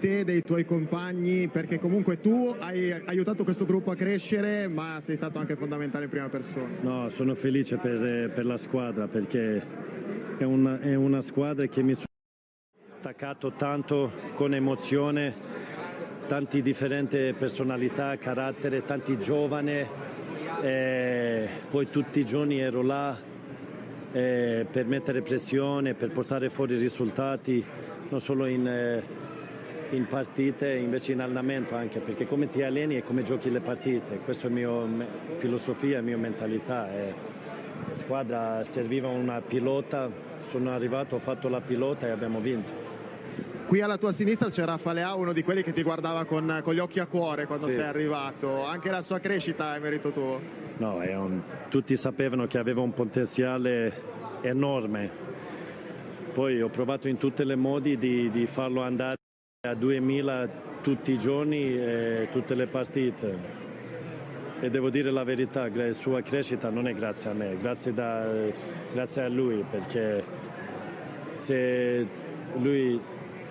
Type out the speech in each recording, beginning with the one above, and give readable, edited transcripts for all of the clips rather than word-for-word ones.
te, dei tuoi compagni, perché comunque tu hai aiutato questo gruppo a crescere, ma sei stato anche fondamentale in prima persona. No, sono felice per la squadra, perché è una squadra che mi sono attaccato tanto con emozione, tanti differenti personalità, carattere, tanti giovani, poi tutti i giorni ero là per mettere pressione, per portare fuori i risultati, non solo in partite, invece in allenamento anche, perché come ti alleni e come giochi le partite, questa è la mia filosofia, la mia mentalità. La squadra serviva una pilota, sono arrivato, ho fatto la pilota e abbiamo vinto. Qui alla tua sinistra c'è Raffaele, uno di quelli che ti guardava con gli occhi a cuore quando sei arrivato, anche la sua crescita è merito tuo. No, tutti sapevano che aveva un potenziale enorme, poi ho provato in tutti i modi di farlo andare a 2000 tutti i giorni, tutte le partite, e devo dire la verità, la sua crescita non è grazie a me, grazie a lui, perché se lui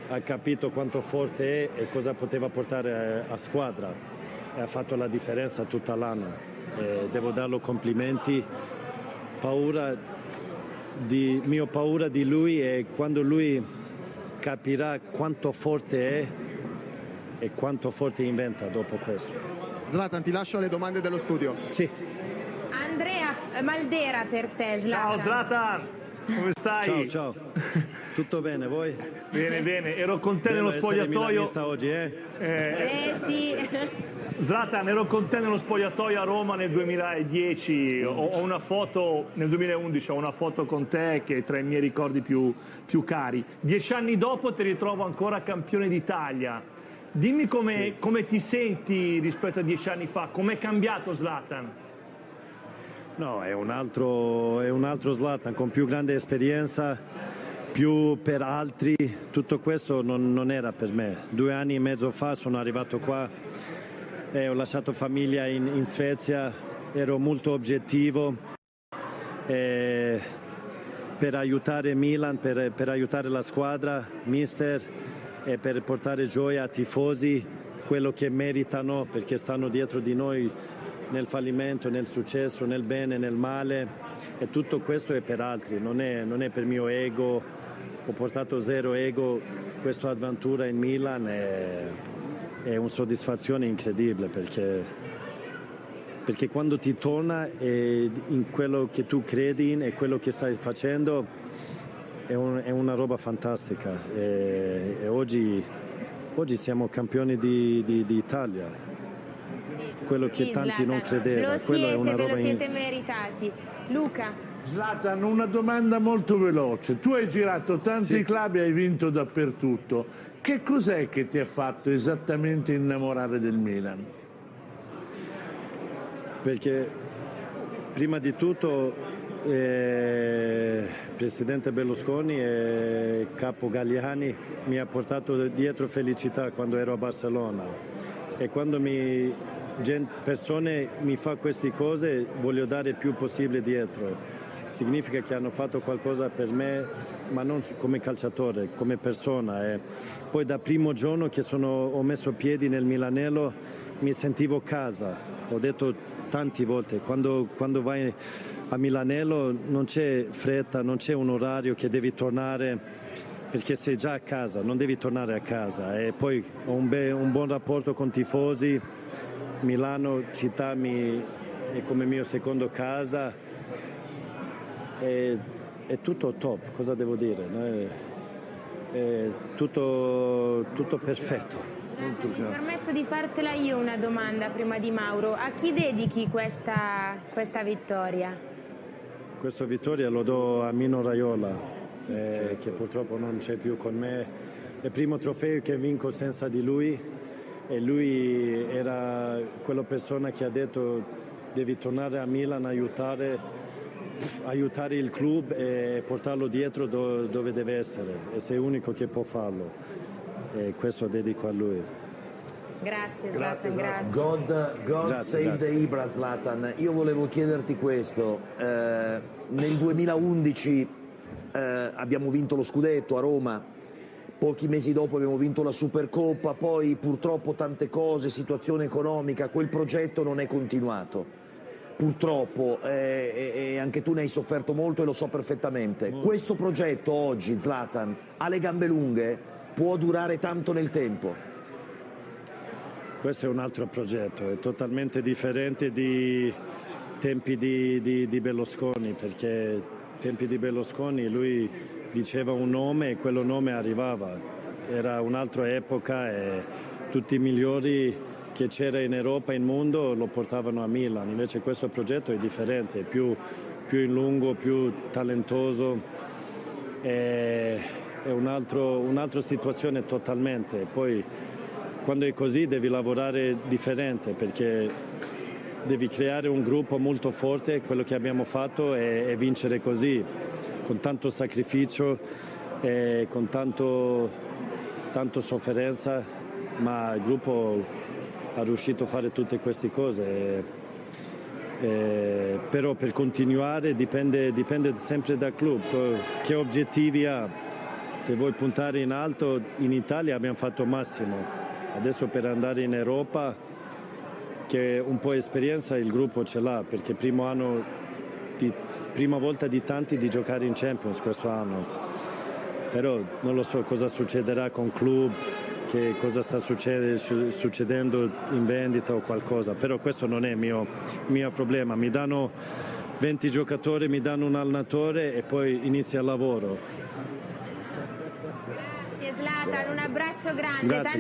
ha capito quanto forte è e cosa poteva portare a squadra e ha fatto la differenza tutta l'anno. Devo darlo complimenti. Mio paura di lui è quando lui capirà quanto forte è e quanto forte inventa dopo questo. Zlatan, ti lascio alle domande dello studio. Sì. Andrea Maldera per te, Zlatan. Ciao Zlatan, come stai? Ciao. Tutto bene, voi? Bene, ero con te nello spogliatoio. Oggi, Sì. Zlatan, ero con te nello spogliatoio a Roma nel 2010, ho una foto, nel 2011 ho una foto con te che è tra i miei ricordi più cari. 10 anni dopo ti ritrovo ancora campione d'Italia. Dimmi come ti senti rispetto a 10 anni fa, com'è cambiato Zlatan? No, è un altro Zlatan con più grande esperienza, più per altri. Tutto questo non era per me. 2 anni e mezzo fa sono arrivato qua, ho lasciato famiglia in Svezia, ero molto obiettivo per aiutare Milan, per aiutare la squadra, mister, e per portare gioia ai tifosi, quello che meritano, perché stanno dietro di noi nel fallimento, nel successo, nel bene, nel male, e tutto questo è per altri, non è per mio ego. Ho portato zero ego, questa avventura in Milan è una soddisfazione incredibile, perché quando ti torna in quello che tu credi e quello che stai facendo è una roba fantastica, e oggi siamo campioni d'Italia, quello che tanti non credevano. Ve lo siete meritati. Luca. Zlatan, una domanda molto veloce. Tu hai girato tanti club e hai vinto dappertutto. Che cos'è che ti ha fatto esattamente innamorare del Milan? Perché prima di tutto Presidente Berlusconi e Capo Galliani mi ha portato dietro felicità quando ero a Barcellona, e quando persone mi fa queste cose voglio dare il più possibile dietro. Significa che hanno fatto qualcosa per me, ma non come calciatore, come persona. Poi da primo giorno che ho messo piedi nel Milanello mi sentivo a casa. Ho detto tante volte, quando vai a Milanello non c'è fretta, non c'è un orario che devi tornare, perché sei già a casa, non devi tornare a casa. E poi ho un buon rapporto con i tifosi. Milano città è come mio secondo casa. È tutto top, cosa devo dire? È tutto perfetto. Mi permetto di fartela io una domanda prima di Mauro. A chi dedichi questa vittoria? Questa vittoria lo do a Mino Raiola, che purtroppo non c'è più con me. È il primo trofeo che vinco senza di lui, e lui era quella persona che ha detto devi tornare a Milan, aiutare il club e portarlo dietro dove deve essere, e sei l'unico che può farlo, e questo dedico a lui. Grazie Zlatan, grazie. God save the Ibra, Zlatan. Io volevo chiederti questo, nel 2011 abbiamo vinto lo scudetto a Roma, pochi mesi dopo abbiamo vinto la Supercoppa, poi purtroppo tante cose, situazione economica, quel progetto non è continuato. Purtroppo, e anche tu ne hai sofferto molto e lo so perfettamente. Questo progetto oggi, Zlatan, ha le gambe lunghe, può durare tanto nel tempo. Questo è un altro progetto, è totalmente differente di tempi di Berlusconi, perché tempi di Berlusconi lui diceva un nome e quello nome arrivava. Era un'altra epoca e tutti i migliori che c'era in Europa e in mondo lo portavano a Milan. Invece questo progetto è differente, più in lungo, più talentoso, è un'altra situazione totalmente. Poi quando è così devi lavorare differente, perché devi creare un gruppo molto forte, quello che abbiamo fatto è vincere così, con tanto sacrificio e con tanto sofferenza, ma il gruppo ha riuscito a fare tutte queste cose, però per continuare dipende sempre dal club, che obiettivi ha. Se vuoi puntare in alto, in Italia abbiamo fatto il massimo, adesso per andare in Europa, che un po' esperienza il gruppo ce l'ha, perché prima volta di tanti di giocare in Champions questo anno, però non lo so cosa succederà con il club, che cosa sta succedendo in vendita o qualcosa, però questo non è il mio problema. Mi danno 20 giocatori, mi danno un allenatore e poi inizia il lavoro. Grazie Zlatan, un abbraccio grande. Grazie.